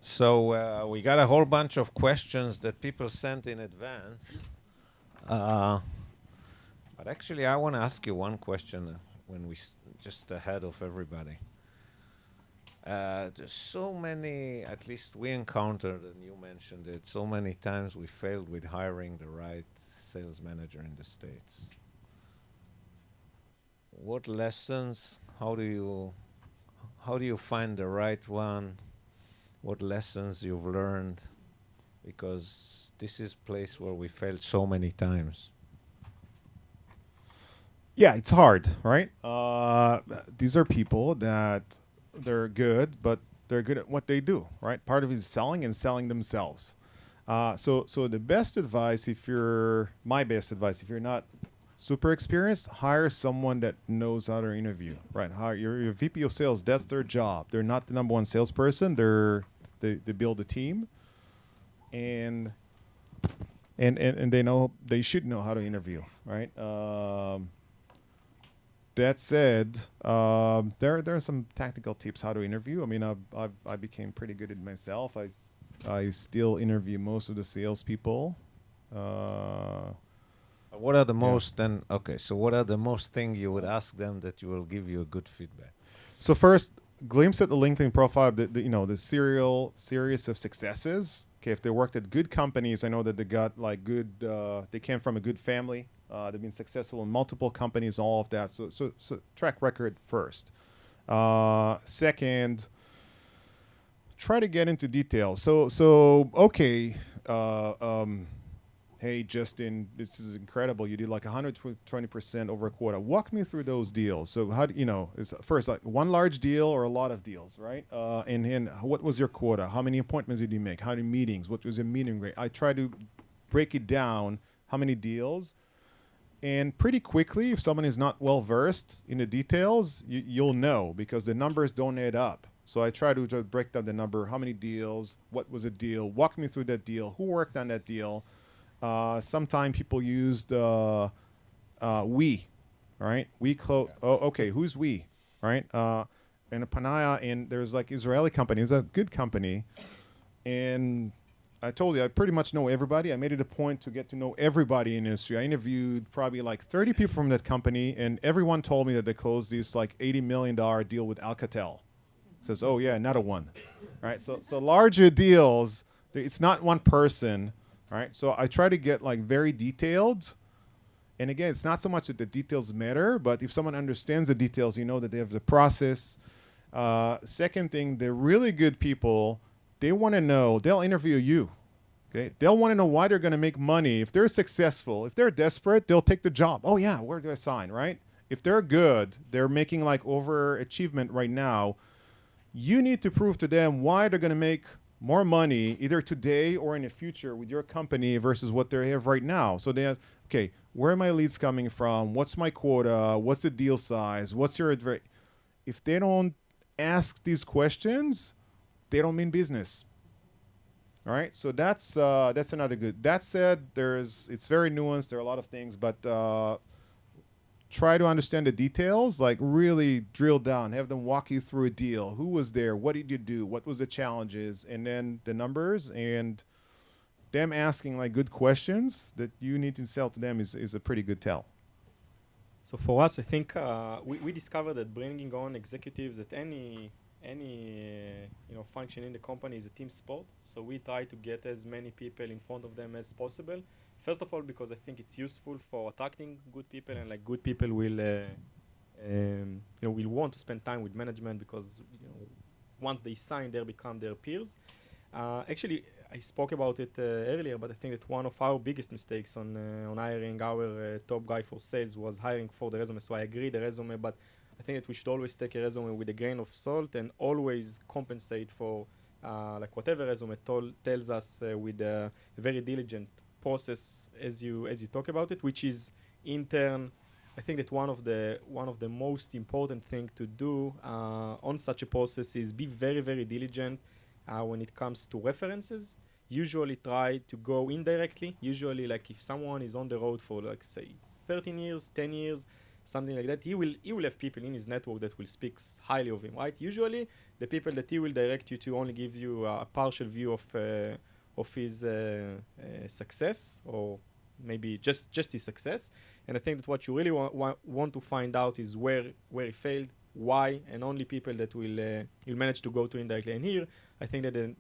We got a whole bunch of questions that people sent in advance. But actually, I want to ask you one question when just ahead of everybody. There's so many, at least we encountered, and you mentioned it, so many times we failed with hiring the right sales manager in the States. What lessons, how do you find the right one? What lessons you've learned? Because this is a place where we failed so many times. Yeah, it's hard, right? These are people that they're good, but they're good at what they do, right? Part of it is selling and selling themselves. So the best advice, my best advice, if you're not super experienced, hire someone that knows how to interview, right? Hire your VP of sales. That's their job. They're not the number one salesperson. They build a team, and they should know how to interview, right? That said, there are some tactical tips how to interview. I mean, I became pretty good at myself. I still interview most of the salespeople. What are the Yeah. most then? Okay, so what are the most thing you would ask them that you will give you a good feedback? So first, glimpse at the LinkedIn profile, the serial series of successes. Okay, if they worked at good companies, I know that they got like good. They came from a good family. They've been successful in multiple companies, all of that. So track record first. Second, try to get into detail. So okay. Hey Justin, this is incredible. You did like 120% over a quota. Walk me through those deals. So how do you know? Is first like one large deal or a lot of deals, right? And then what was your quota? How many appointments did you make? How many meetings? What was your meeting rate? I try to break it down. How many deals? And pretty quickly, if someone is not well versed in the details, you'll know because the numbers don't add up. So I try to just break down the number. How many deals? What was a deal? Walk me through that deal. Who worked on that deal? Sometimes people used we, right? We close. Oh, okay. Who's we, right? And a Panaya, and there's like Israeli company. It's a good company, and I told you I pretty much know everybody. I made it a point to get to know everybody in the industry. I interviewed probably like 30 people from that company, and everyone told me that they closed this like $80 million deal with Alcatel. Says, oh yeah, another one, right? So larger deals. It's not one person. Right, so I try to get like very detailed, and again, it's not so much that the details matter, but if someone understands the details, you know that they have the process. Second thing, they're really good people. They want to know. They'll interview you. Okay, they'll want to know why they're going to make money. If they're successful, if they're desperate, they'll take the job. Oh yeah, where do I sign? Right? If they're good, they're making like overachievement right now. You need to prove to them why they're going to make more money either today or in the future with your company versus what they have right now. So they have, okay, where are my leads coming from? What's my quota? What's the deal size? What's your if they don't ask these questions, they don't mean business. All right, so that's another good. That said, it's very nuanced. There are a lot of things, but try to understand the details, like really drill down, have them walk you through a deal. Who was there? What did you do? What was the challenges? And then the numbers, and them asking like good questions that you need to sell to them is a pretty good tell. So for us, I think we discovered that bringing on executives at any function in the company is a team sport. So we try to get as many people in front of them as possible. First of all, because I think it's useful for attracting good people, and like good people will will want to spend time with management because once they sign, they become their peers. Actually, I spoke about it earlier, but I think that one of our biggest mistakes on hiring our top guy for sales was hiring for the resume. So I agree the resume, but I think that we should always take a resume with a grain of salt and always compensate for like whatever resume tells us with a very diligent process as you talk about it, which is in turn, I think that one of the most important thing to do on such a process is be very, very diligent when it comes to references. Usually try to go indirectly. Usually, like if someone is on the road for like say 13 years, 10 years, something like that, he will have people in his network that will speak highly of him, right? Usually the people that he will direct you to only gives you a partial view of his success, or maybe just his success. And I think that what you really want to find out is where he failed, why, and only people that will you'll manage to go to indirectly. And here, I think that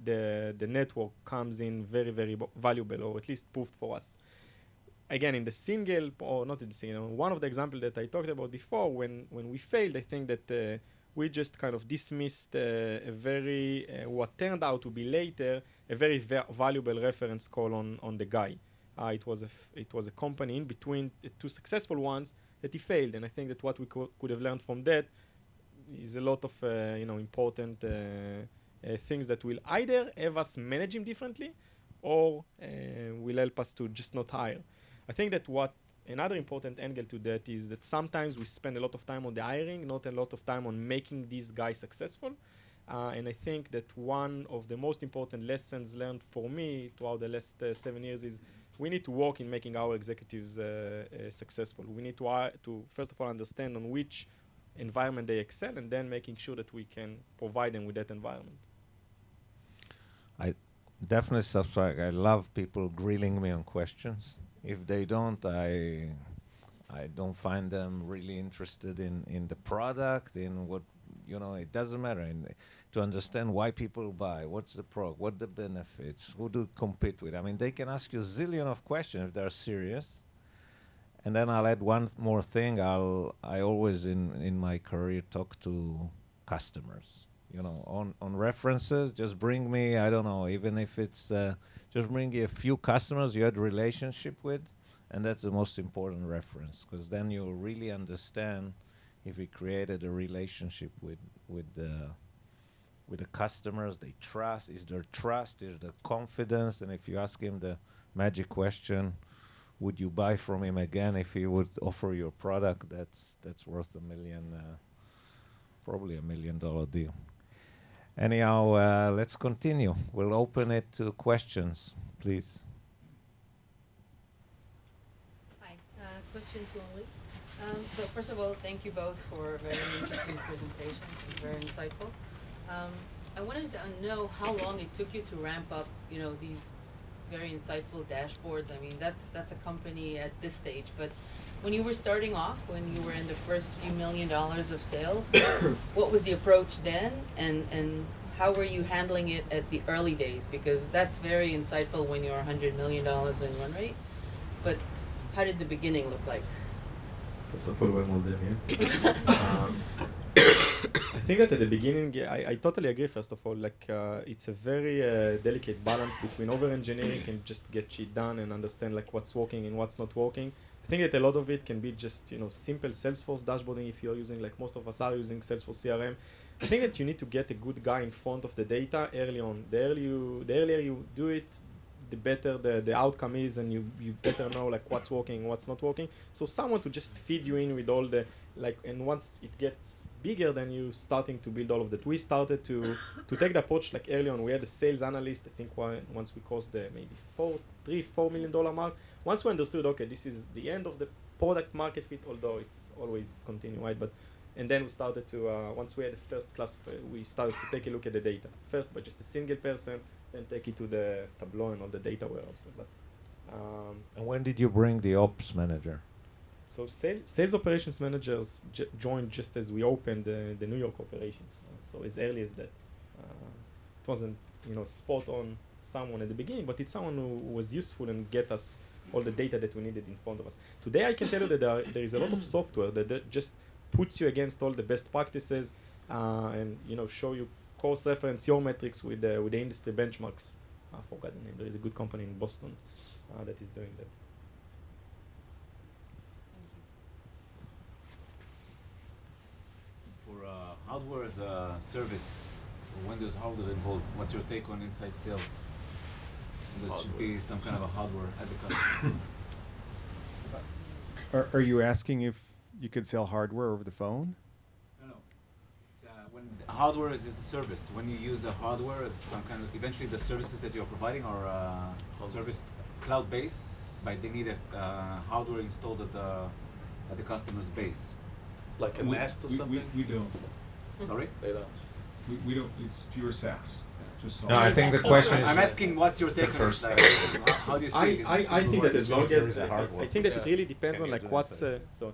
the network comes in very, very valuable, or at least proved for us. Again, in the single, or not in the single, one of the examples that I talked about before, when we failed, I think that we just kind of dismissed a very, what turned out to be later, a very valuable reference call on the guy. It was a company in between the two successful ones that he failed, and I think that what we could have learned from that is a lot of important things that will either have us manage him differently, or will help us to just not hire. I think that what another important angle to that is that sometimes we spend a lot of time on the hiring, not a lot of time on making these guys successful. And I think that one of the most important lessons learned for me throughout the last 7 years is we need to work in making our executives successful. We need to first of all understand on which environment they excel, and then making sure that we can provide them with that environment. I definitely subscribe. I love people grilling me on questions. If they don't, I don't find them really interested in the product, in what, it doesn't matter. To understand why people buy, what's the product, what the benefits, who do you compete with. I mean, they can ask you a zillion of questions if they're serious. And then I'll add one more thing. I always in my career talk to customers. On references, just bring me, I don't know, even if it's, just bring me a few customers you had relationship with, and that's the most important reference, because then you'll really understand if we created a relationship with the customers, they trust, is there confidence, and if you ask him the magic question, would you buy from him again if he would offer you a product, that's worth probably $1 million deal. Anyhow, let's continue. We'll open it to questions, please. Hi, question to Omri. So first of all, thank you both for a very interesting presentation, very insightful. I wanted to know how long it took you to ramp up, these very insightful dashboards. I mean, that's a company at this stage, but when you were starting off, when you were in the first few $1 million of sales, what was the approach then, and how were you handling it at the early days? Because that's very insightful when you're $100 million in run rate, but how did the beginning look like? First of all, welcome, I think that at the beginning, I totally agree, first of all, it's a very delicate balance between over-engineering and just get shit done and understand what's working and what's not working. I think that a lot of it can be just, simple Salesforce dashboarding if you're using, most of us are using Salesforce CRM. I think that you need to get a good guy in front of the data early on. The earlier you do it, the better the outcome is, and you better know what's working, what's not working. So someone to just feed you in with all the, and once it gets bigger, then you starting to build all of that. We started to take the approach early on. We had a sales analyst, I think once we crossed the maybe $4 million mark. Once we understood, okay, this is the end of the product market fit, although it's always continue, right? And then we started to, once we had the first class, we started to take a look at the data. First by just a single person, then take it to the Tableau and all the data warehouse. And when did you bring the ops manager? So sales operations managers joined just as we opened the New York operation. So as early as that. It wasn't, spot on someone at the beginning, but it's someone who was useful and get us all the data that we needed in front of us. Today I can tell you that there is a lot of software that just puts you against all the best practices and show you cross-reference your metrics with the industry benchmarks. I forgot the name. There is a good company in Boston that is doing that. For hardware as a service, when there's hardware involved, what's your take on inside sales? There should be some kind of a hardware at the customer. Are you asking if you could sell hardware over the phone? No. It's, when hardware is a service. When you use a hardware as some kind of, eventually the services that you're providing are service cloud-based, but they need a hardware installed at the customer's base. Like a Nest or something? We don't. Sorry? They don't. We don't. It's pure SaaS. Just No, I think the question is. I'm asking, what's your take on it? Like, how do you see it? I think that as long as There is a hardware I think that for it really depends Can on you like do what's insights? so.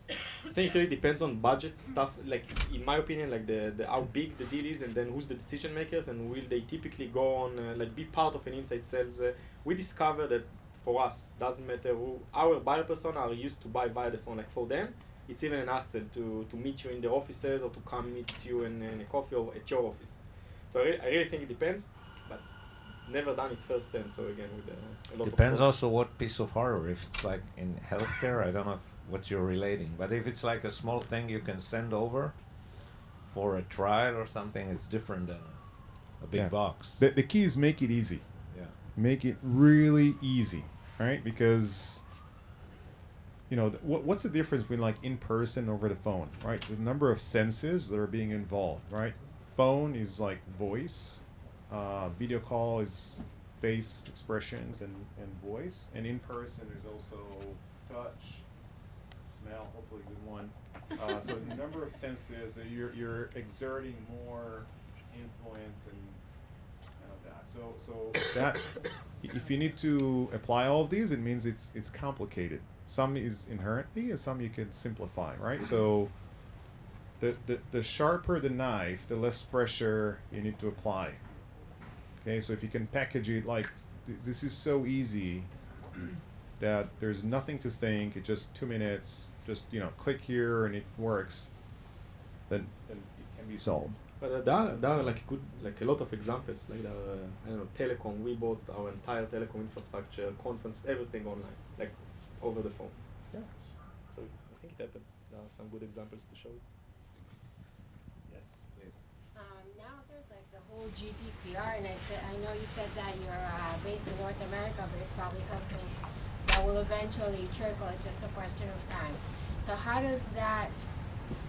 I think it really depends on budget stuff. Like in my opinion, like the how big the deal is, and then who's the decision makers, and will they typically go on like be part of an inside sales. We discover that for us doesn't matter who our buyer persona are used to buy via the phone. Like for them, it's even an asset to meet you in their offices or to come meet you in a coffee or at your office. So I really think it depends, but never done it firsthand. So again, with a lot Depends of also what piece of hardware. If it's like in healthcare, I don't know what you're relating, but if it's like a small thing you can send over for a trial or something, it's different than a big Yeah. box. The key is make it easy. Yeah. Make it really easy, right? Because what's the difference between like in person over the phone, right? It's the number of senses that are being involved, right? Phone is like voice, video call is face expressions and voice, and in person there's also touch, smell, hopefully a good one. So the number of senses, you're exerting more influence and that. So that if you need to apply all of these, it means it's complicated. Some is inherently, and some you can simplify, right? So the sharper the knife, the less pressure you need to apply. Okay, so if you can package it like this is so easy that there's nothing to think, it's just 2 minutes, just click here and it works, then it can be solved. But there are like a lot of examples. Like there are, I don't know, telecom. We bought our entire telecom infrastructure, conference, everything online, like over the phone. Yeah. So I think it happens. There are some good examples to show. Yes, please. Now there's like the whole GDPR, and I know you said that you're based in North America, but it's probably something that will eventually trickle. It's just a question of time. So how does that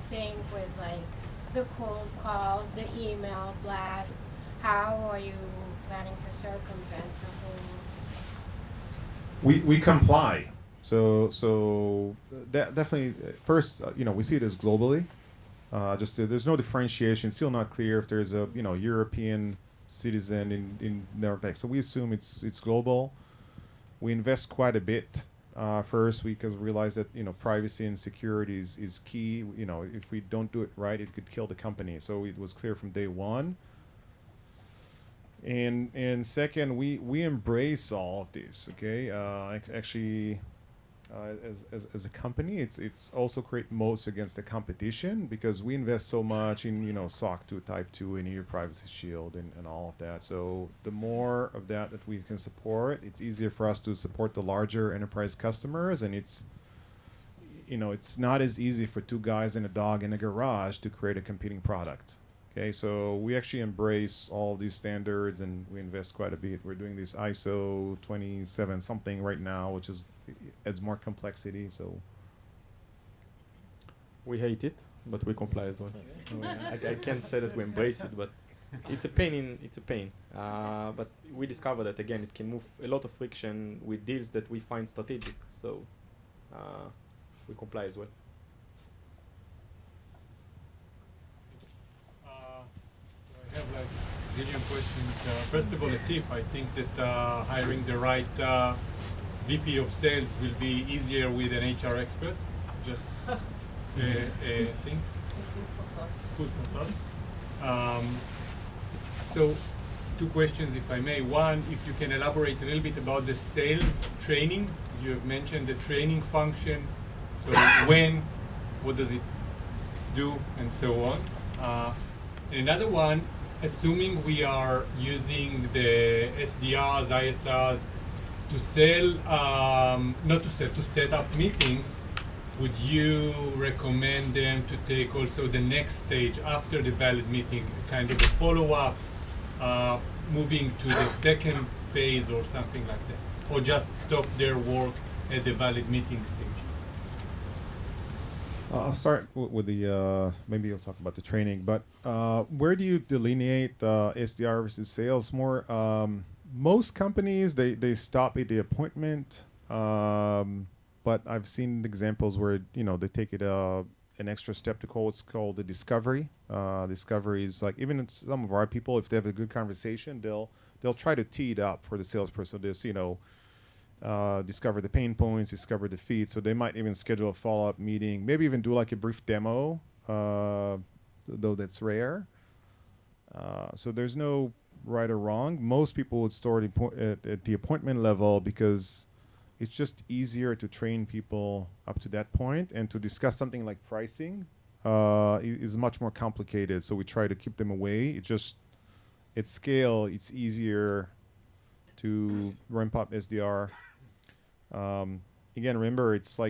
sync with like the cold calls, the email blast? How are you planning to circumvent the whole? We comply. So definitely first we see it as globally. There's no differentiation. It's still not clear if there's a European citizen in Nordic. So we assume it's global. We invest quite a bit first because we realize that privacy and security is key. If we don't do it right, it could kill the company. So it was clear from day one. And second, we embrace all of this. Okay, actually. As a company, it's also create moats against the competition because we invest so much in SOC 2 Type 2 and EU Privacy Shield and all of that. So the more of that we can support, it's easier for us to support the larger enterprise customers, and it's not as easy for two guys and a dog in a garage to create a competing product. Okay, so we actually embrace all these standards and we invest quite a bit. We're doing this ISO 27 something right now, which adds more complexity. So We hate it, but we comply as well. I can't say that we embrace it, but it's a pain. But we discover that again, it can move a lot of friction with deals that we find strategic. So we comply as well. I have like a million questions. First of all, a tip. I think that hiring the right VP of sales will be easier with an HR expert. Just a thing. Food for thoughts. So, two questions, if I may. One, if you can elaborate a little bit about the sales training. You have mentioned the training function. So when, what does it do, and so on. And another one, assuming we are using the SDRs, ISRs to sell, not to sell, to set up meetings, would you recommend them to take also the next stage after the valid meeting, kind of a follow-up, moving to the second phase or something like that? Or just stop their work at the valid meeting stage? I'll start with the, maybe you'll talk about the training, but where do you delineate SDR versus sales more? Most companies, they stop at the appointment, but I've seen examples where, they take it an extra step to call. It's called the discovery. Discovery is like, even some of our people, if they have a good conversation, they'll try to tee it up for the salesperson. They'll discover the pain points, discover the feed. So they might even schedule a follow-up meeting, maybe even do like a brief demo, though that's rare. So there's no right or wrong. Most people would start at the appointment level because it's just easier to train people up to that point, and to discuss something like pricing is much more complicated. So we try to keep them away. It just, at scale, it's easier to ramp up SDR. Again, remember, it's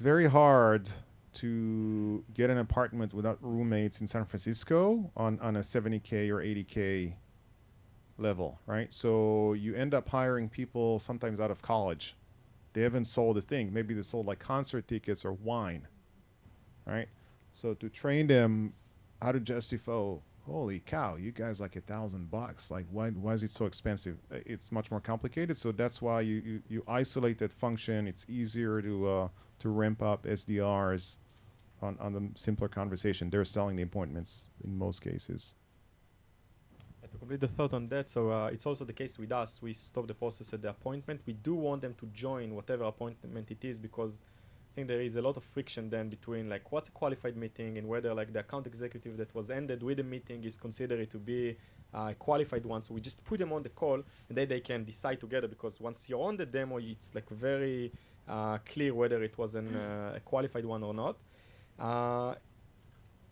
very hard to get an apartment without roommates in San Francisco on a 70K or 80K level, right? So you end up hiring people sometimes out of college. They haven't sold a thing. Maybe they sold like concert tickets or wine, right? So to train them how to justify, oh, holy cow, you guys like $1,000. Like, why is it so expensive? It's much more complicated. So that's why you isolate that function. It's easier to ramp up SDRs on the simpler conversation. They're selling the appointments in most cases. To complete the thought on that, so it's also the case with us. We stop the process at the appointment. We do want them to join whatever appointment it is, because I think there is a lot of friction then between like what's a qualified meeting and whether like the account executive that was ended with the meeting is considered to be a qualified one. So we just put them on the call, and then they can decide together, because once you're on the demo, it's like very clear whether it was a qualified one or not.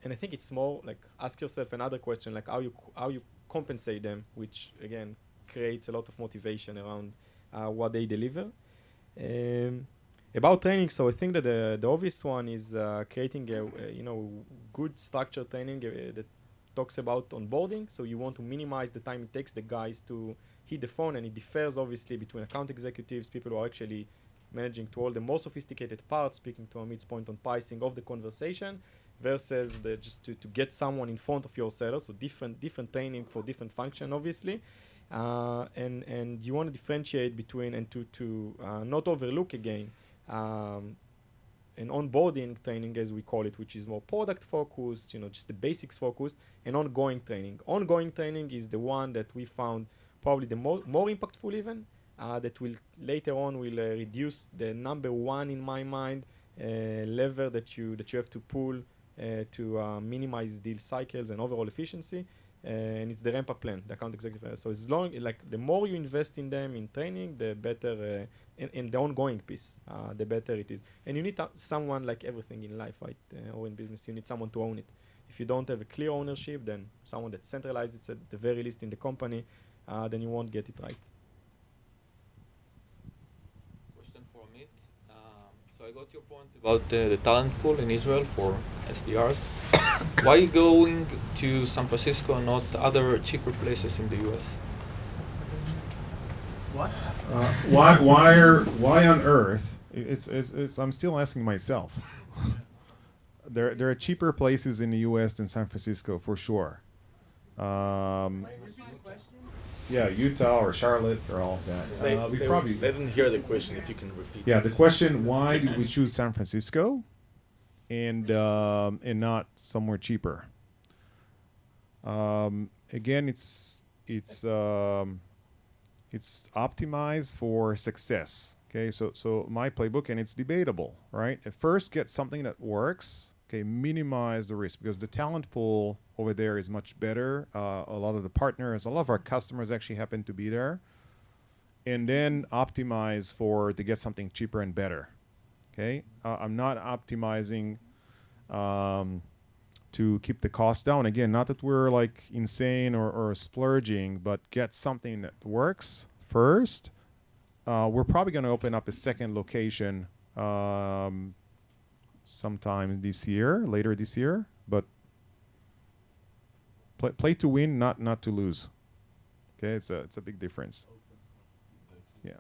And I think it's more like, ask yourself another question, like how you compensate them, which again creates a lot of motivation around what they deliver. About training, so I think that the obvious one is creating a good structured training that talks about onboarding. So you want to minimize the time it takes the guys to hit the phone, and it differs obviously between account executives, people who are actually managing to all the more sophisticated parts, speaking to Amit's point on pricing of the conversation, versus just to get someone in front of your seller. So different training for different function, obviously. And you want to differentiate between, and to not overlook again, an onboarding training, as we call it, which is more product focused, just the basics focused, and ongoing training. Ongoing training is the one that we found probably the more impactful even, that will later on will reduce the number one in my mind lever that you have to pull to minimize deal cycles and overall efficiency, and it's the ramp-up plan, the account executive. So as long, like, the more you invest in them in training, the better, in the ongoing piece, the better it is. And you need someone, like everything in life, right, or in business, you need someone to own it. If you don't have a clear ownership, then someone that centralizes it at the very least in the company, then you won't get it right. Question for Amit. So I got your point about the talent pool in Israel for SDRs. Why are you going to San Francisco and not other cheaper places in the US? What? Why on earth? It's I'm still asking myself. There are cheaper places in the U.S. than San Francisco for sure. Yeah, Utah or Charlotte or all of that. They didn't hear the question. If you can repeat. Yeah, the question: why did we choose San Francisco, and not somewhere cheaper? Again, it's optimized for success. Okay, so my playbook, and it's debatable, right? At first, get something that works. Okay, minimize the risk, because the talent pool over there is much better. A lot of the partners, a lot of our customers actually happen to be there. And then optimize to get something cheaper and better. Okay, I'm not optimizing to keep the cost down. Again, not that we're like insane or splurging, but get something that works first. We're probably going to open up a second location sometime later this year, but play to win, not to lose. Okay, it's a big difference. Yeah.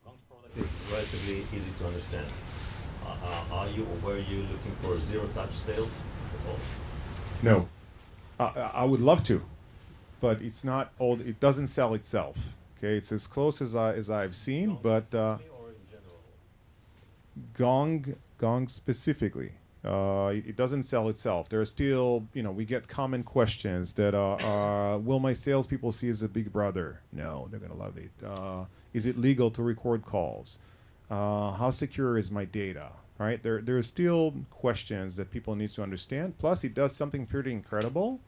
Long's product is relatively easy to understand. Are you or were you looking for zero-touch sales at all? No, I would love to, but it's not all. It doesn't sell itself. Okay, it's as close as I've seen, but Gong specifically, it doesn't sell itself. There are still, we get common questions that will my salespeople see as a big brother? No, they're gonna love it. Is it legal to record calls? How secure is my data? Right? There are still questions that people need to understand. Plus, it does something pretty incredible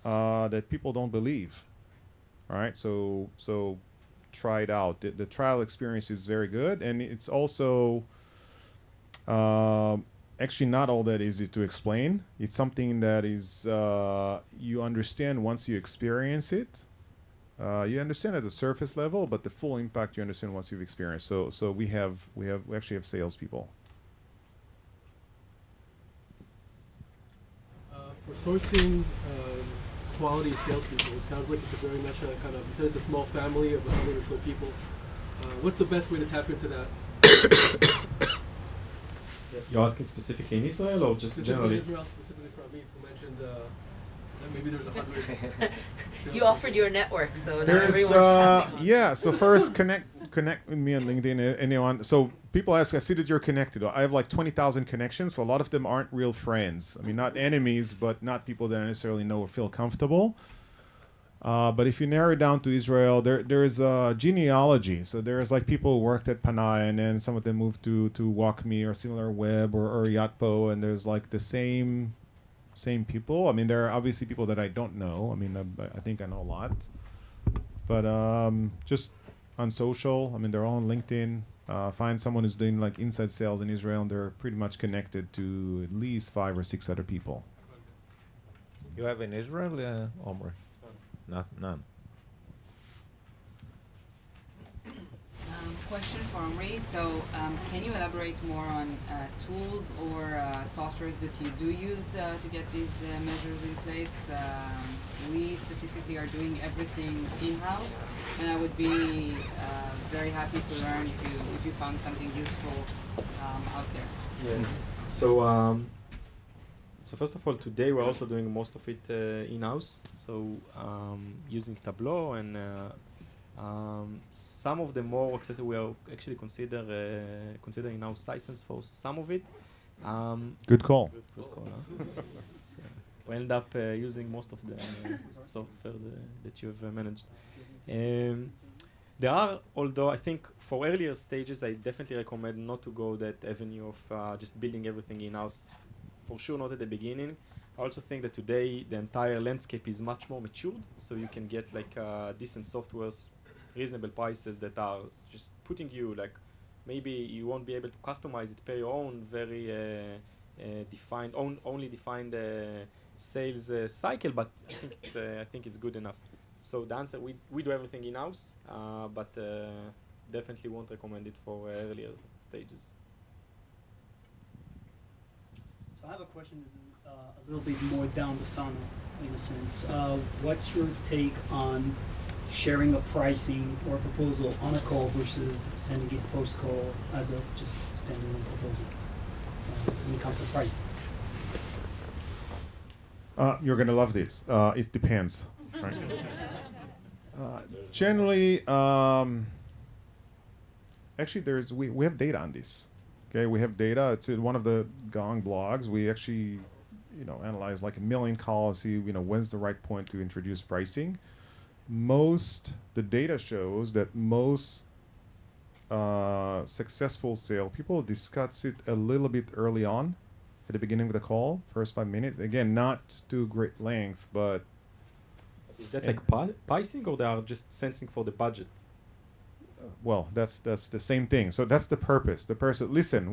that people don't believe. All right, so try it out. The trial experience is very good, and it's also actually not all that easy to explain. It's something that is you understand once you experience it. You understand at the surface level, but the full impact you understand once you've experienced. So we actually have salespeople. For sourcing quality salespeople, it sounds like it's a very much a kind of, you said it's a small family of 100 or so people. What's the best way to tap into that? You're asking specifically in Israel or just generally? Israel, specifically for Amit, who mentioned that maybe there's 100. You offered your network, so now There's everyone's tapping on. yeah. So first, connect with me on LinkedIn. Anyone? So people ask, I see that you're connected. I have like 20,000 connections. So a lot of them aren't real friends. I mean, not enemies, but not people that I necessarily know or feel comfortable. But if you narrow it down to Israel, there's a genealogy. So there's like people who worked at Panay, and then some of them moved to WalkMe or Similar Web or Yatpo, and there's like the same people. I mean, there are obviously people that I don't know. I mean, I think I know a lot. But just on social, I mean, they're all on LinkedIn. Find someone who's doing like inside sales in Israel, and they're pretty much connected to at least 5 or 6 other people. You have in Israel, Omri? None. Question for Omri. So, can you elaborate more on tools or softwares that you do use to get these measures in place? We specifically are doing everything in-house, and I would be very happy to learn if you found something useful out there. Yeah. So first of all, today we're also doing most of it in-house. So using Tableau and some of the more accessible, we are actually considering now license for some of it. Good call. Good call. Huh? So we end up using most of the software that you've managed. There are, although I think for earlier stages, I definitely recommend not to go that avenue of just building everything in-house. For sure, not at the beginning. I also think that today the entire landscape is much more matured, so you can get like decent softwares, reasonable prices that are just putting you like, maybe you won't be able to customize it per your own very defined, only defined sales cycle, but I think it's good enough. So the answer, we do everything in-house, but definitely won't recommend it for earlier stages. So I have a question. This is a little bit more down the funnel, in a sense. What's your take on sharing a pricing or a proposal on a call versus sending it post-call as a just standalone proposal when it comes to pricing? You're gonna love this. It depends. Right? Generally, actually, we have data on this. Okay, we have data. It's in one of the Gong blogs. We actually, analyze like 1 million calls. See, when's the right point to introduce pricing. The data shows that most successful sale people discuss it a little bit early on, at the beginning of the call, first 5 minutes. Again, not to great length, but. Is that like pricing, or they are just sensing for the budget? Well, that's the same thing. So that's the purpose. The person, listen,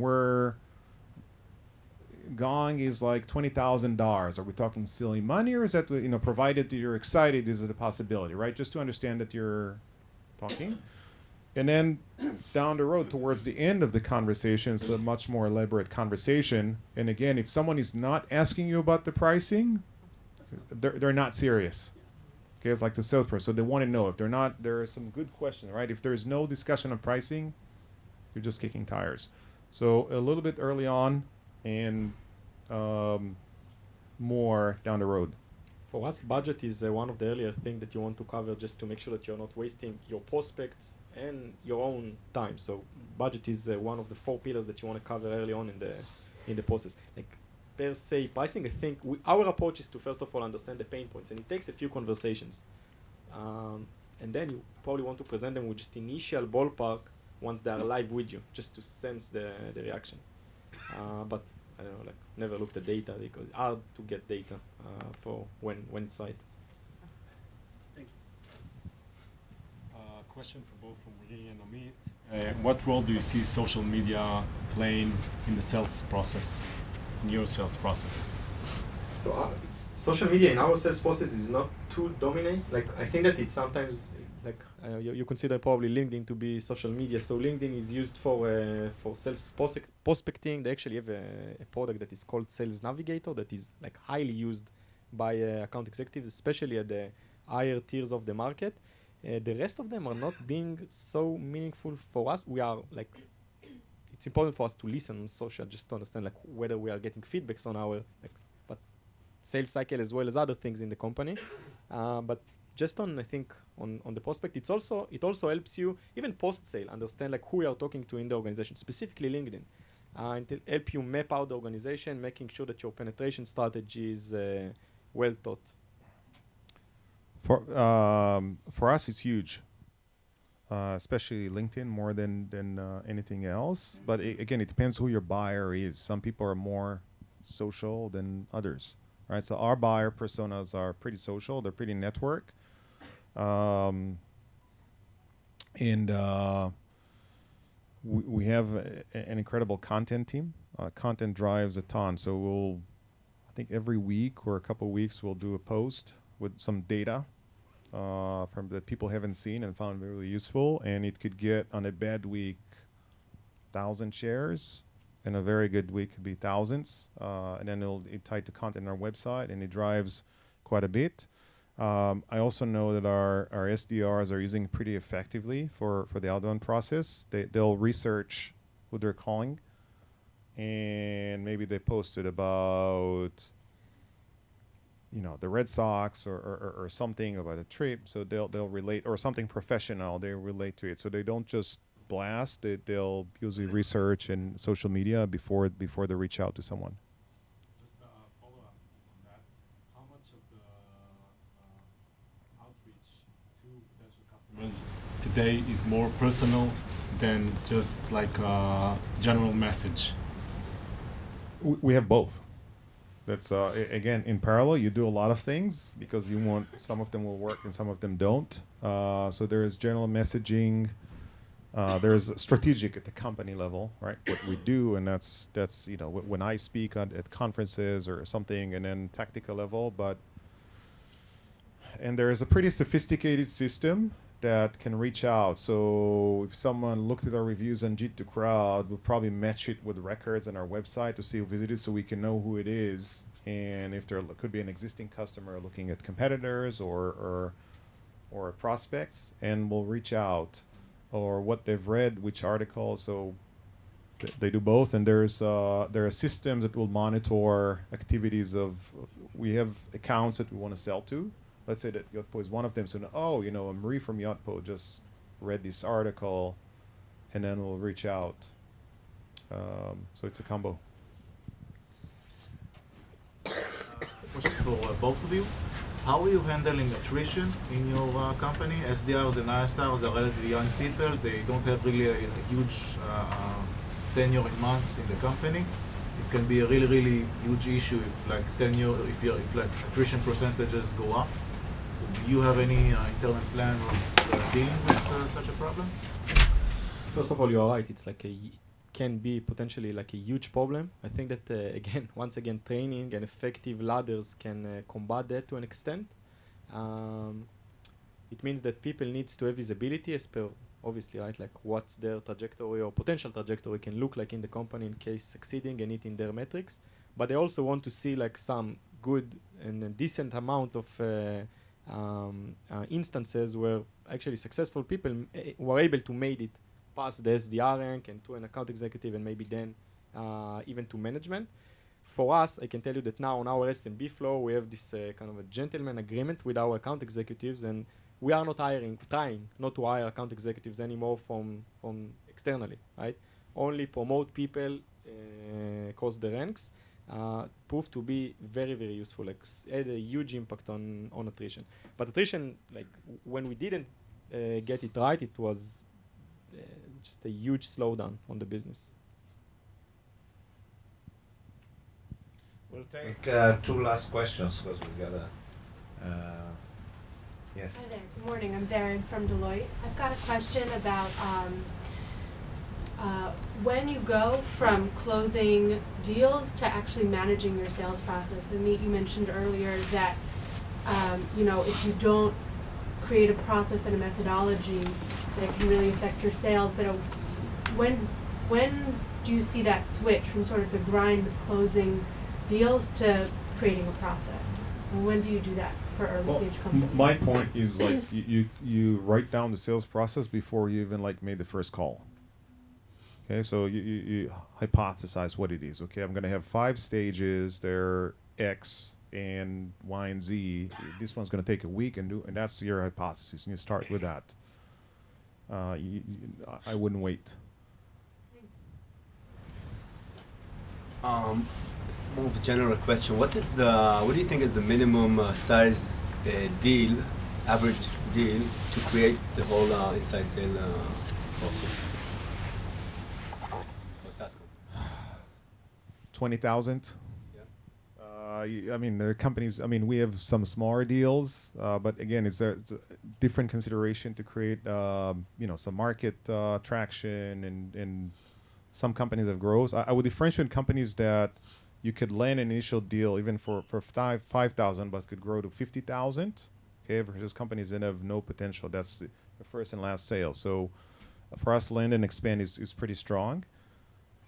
Gong is like $20,000. Are we talking silly money, or is that, provided that you're excited, is it a possibility, right? Just to understand that you're talking. And then down the road, towards the end of the conversation, it's a much more elaborate conversation. And again, if someone is not asking you about the pricing, they're not serious. Okay, it's like the salesperson. So they want to know. If they're not, there are some good questions, right? If there's no discussion of pricing, you're just kicking tires. So a little bit early on, and more down the road. For us, budget is one of the earlier things that you want to cover just to make sure that you're not wasting your prospects and your own time. So budget is one of the 4 pillars that you want to cover early on in the process. Like per se pricing, I think our approach is to first of all understand the pain points, and it takes a few conversations. And then you probably want to present them with just initial ballpark once they are live with you, just to sense the reaction. But I don't know, like never looked at data because it's hard to get data for when it's right. Thank you. Question for both Omri and Amit. What role do you see social media playing in the sales process, in your sales process? So social media in our sales process is not too dominant. Like I think that it's sometimes like you consider probably LinkedIn to be social media. So LinkedIn is used for sales prospecting. They actually have a product that is called Sales Navigator that is like highly used by account executives, especially at the higher tiers of the market. The rest of them are not being so meaningful for us. We are like, it's important for us to listen on social just to understand like whether we are getting feedbacks on our but sales cycle as well as other things in the company. But just on, I think, on the prospect, it also helps you, even post-sale, understand like who you are talking to in the organization, specifically LinkedIn. And it help you map out the organization, making sure that your penetration strategy is well thought. For us, it's huge, especially LinkedIn more than anything else. But again, it depends who your buyer is. Some people are more social than others, right? So our buyer personas are pretty social. They're pretty network. We have an incredible content team. Content drives a ton. So I think every week or a couple of weeks, we'll do a post with some data from that people haven't seen and found really useful. And it could get, on a bad week, 1,000 shares. In a very good week, could be thousands. And then it tied to content on our website, and it drives quite a bit. I also know that our SDRs are using it pretty effectively for the outbound process. They'll research who they're calling, and maybe they posted about, the Red Sox or something about a trip. So they'll relate, or something professional. They relate to it. So they don't just blast. They'll usually research and social media before they reach out to someone. Just a follow-up on that. How much of the outreach to potential customers today is more personal than just like a general message? We have both. That's again, in parallel, you do a lot of things because you want, some of them will work and some of them don't. So there is general messaging. There's strategic at the company level, right? What we do, and that's when I speak at conferences or something, and then tactical level. And there is a pretty sophisticated system that can reach out. So if someone looked at our reviews on G2Crowd, we'll probably match it with records on our website to see who visited, so we can know who it is, and if there could be an existing customer looking at competitors or prospects, and we'll reach out, or what they've read, which article. So they do both, and there are systems that will monitor activities of. We have accounts that we want to sell to. Let's say that Yotpo is one of them. So, Omri from Yotpo just read this article, and then we'll reach out. So it's a combo. Question for both of you. How are you handling attrition in your company? SDRs and ISRs are relatively young people. They don't have really a huge tenure in months in the company. It can be a really, really huge issue if attrition percentages go up. So do you have any internal plan of dealing with such a problem? So first of all, you are right. It's like can be potentially like a huge problem. I think that once again, training and effective ladders can combat that to an extent. It means that people needs to have visibility as per, obviously, right? Like what's their trajectory or potential trajectory can look like in the company in case succeeding and hitting their metrics. But they also want to see like some good and a decent amount of instances where actually successful people were able to make it past the SDR rank and to an account executive, and maybe then even to management. For us, I can tell you that now on our SMB flow, we have this kind of a gentleman agreement with our account executives, and we are not trying not to hire account executives anymore from externally, right? Only promote people across the ranks. Proved to be very, very useful, like had a huge impact on attrition. But attrition, like when we didn't get it right, it was just a huge slowdown on the business. We'll take two last questions because we got yes. Hi there. Good morning. I'm Darren from Deloitte. I've got a question about when you go from closing deals to actually managing your sales process. Amit, you mentioned earlier that if you don't create a process and a methodology, that it can really affect your sales. But when do you see that switch from sort of the grind of closing deals to creating a process? And when do you do that for early stage companies? My point is like you write down the sales process before you even like made the first call. Okay, so you hypothesize what it is. Okay, I'm gonna have 5 stages. They're X and Y and Z. This one's gonna take a week and that's your hypothesis, and you start with that. I wouldn't wait. More of a general question. What do you think is the minimum size deal, average deal, to create the whole inside sale process? 20,000. I mean, there are companies. I mean, we have some smaller deals, but again, it's a different consideration to create, some market traction, and some companies have growth. I would differentiate companies that you could land an initial deal even for 5,000, but could grow to 50,000. Okay, versus companies that have no potential. That's the first and last sale. So, for us, land and expand is pretty strong.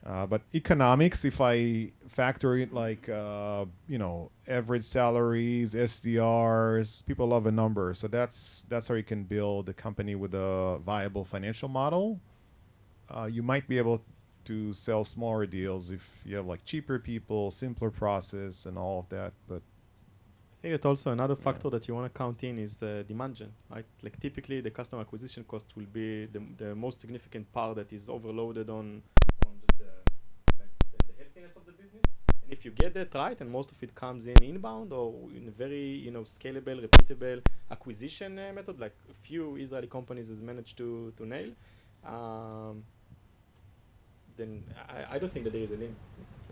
But economics, if I factor it like, average salaries, SDRs, people love a number. So that's how you can build a company with a viable financial model. You might be able to sell smaller deals if you have like cheaper people, simpler process, and all of that. But I think that also another factor that you want to count in is demand gen, right? Like typically the customer acquisition cost will be the most significant part that is overloaded on just the healthiness of the business. And if you get that right, and most of it comes in inbound or in a very scalable, repeatable acquisition method, like a few Israeli companies has managed to nail, then I don't think that there is a limit.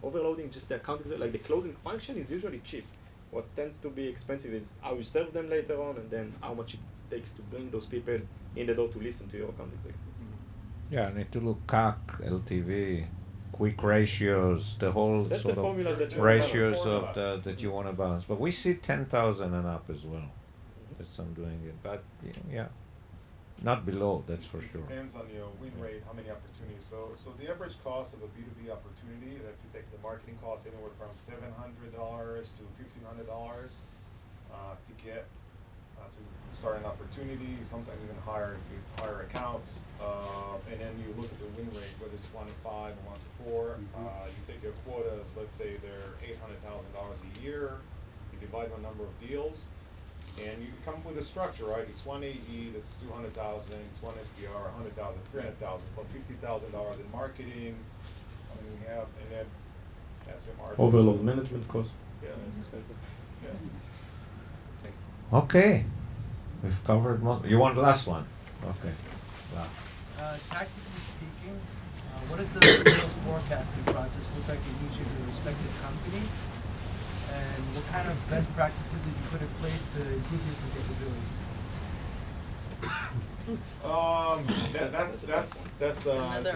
Overloading just the account, like the closing function is usually cheap. What tends to be expensive is how you serve them later on, and then how much it takes to bring those people in the door to listen to your account executive. Yeah, I need to look CAC, LTV, quick ratios, the whole That's sort the of formulas that you ratios balance. of that you want to balance. But we see 10,000 and up as well. That's some doing it, but yeah, not below. That's for sure. Depends on your win rate, how many opportunities. So the average cost of a B2B opportunity, if you take the marketing cost anywhere from $700 to $1,500 to get to start an opportunity, sometimes even higher if you hire accounts, and then you look at the win rate, whether it's 1 to 5 or 1 to 4. You take your quotas, let's say they're $800,000 a year. You divide by number of deals, and you come up with a structure, right? It's one AE, that's 200,000. It's one SDR, 100,000, 300,000, plus $50,000 in marketing. We have, and then that's your margin. Overload management cost. Yeah, it's expensive. Yeah. Okay, we've covered most. You want the last one? Okay, last. Tactically speaking, what does the sales forecasting process look like in each of your respective companies? And what kind of best practices did you put in place to improve your predictability? That's a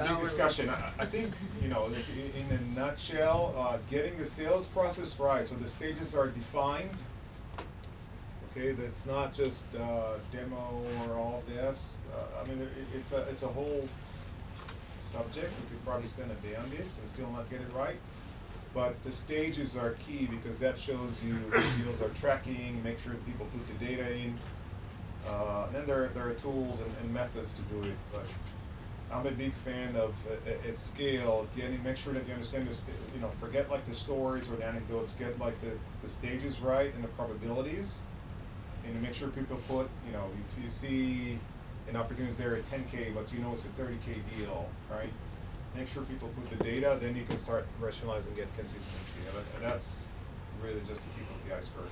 big discussion. I think in a nutshell, getting the sales process right, so the stages are defined. Okay, that's not just demo or all this. I mean, it's a whole subject. We could probably spend a day on this and still not get it right. But the stages are key because that shows you which deals are tracking, make sure people put the data in. Then there are tools and methods to do it. But I'm a big fan of at scale, make sure that you understand forget like the stories or the anecdotes, get like the stages right and the probabilities, and to make sure people put, if you see an opportunity there at 10K, but it's a 30K deal, right? Make sure people put the data, then you can start rationalizing, get consistency, and that's really just the tip of the iceberg.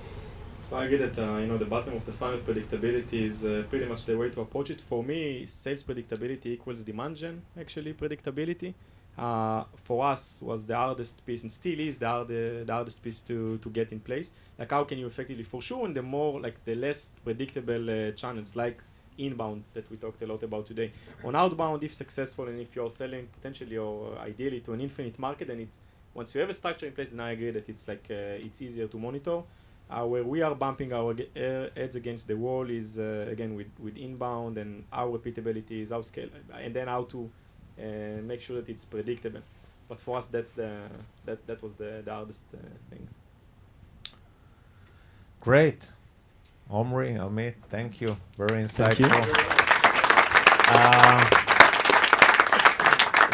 So I get that the bottom of the funnel predictability is pretty much the way to approach it. For me, sales predictability equals demand gen, actually, predictability. For us was the hardest piece, and still is the hardest piece to get in place. Like how can you effectively, for sure, and the less predictable channels like inbound that we talked a lot about today. On outbound, if successful and if you're selling potentially or ideally to an infinite market, then it's, once you have a structure in place, then I agree that it's it's easier to monitor. Where we are bumping our ads against the wall is again with inbound and our repeatability is our scale, and then how to make sure that it's predictable. But for us, that was the hardest thing. Great, Omri, Amit, thank you. Very insightful.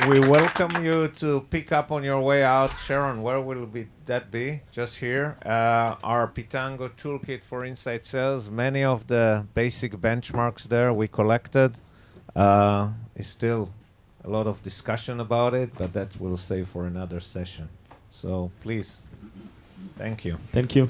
We welcome you to pick up on your way out. Sharon, where will that be? Just here. Our Pitango toolkit for inside sales. Many of the basic benchmarks there we collected. Is still a lot of discussion about it, but that we'll save for another session. So please, thank you. Thank you.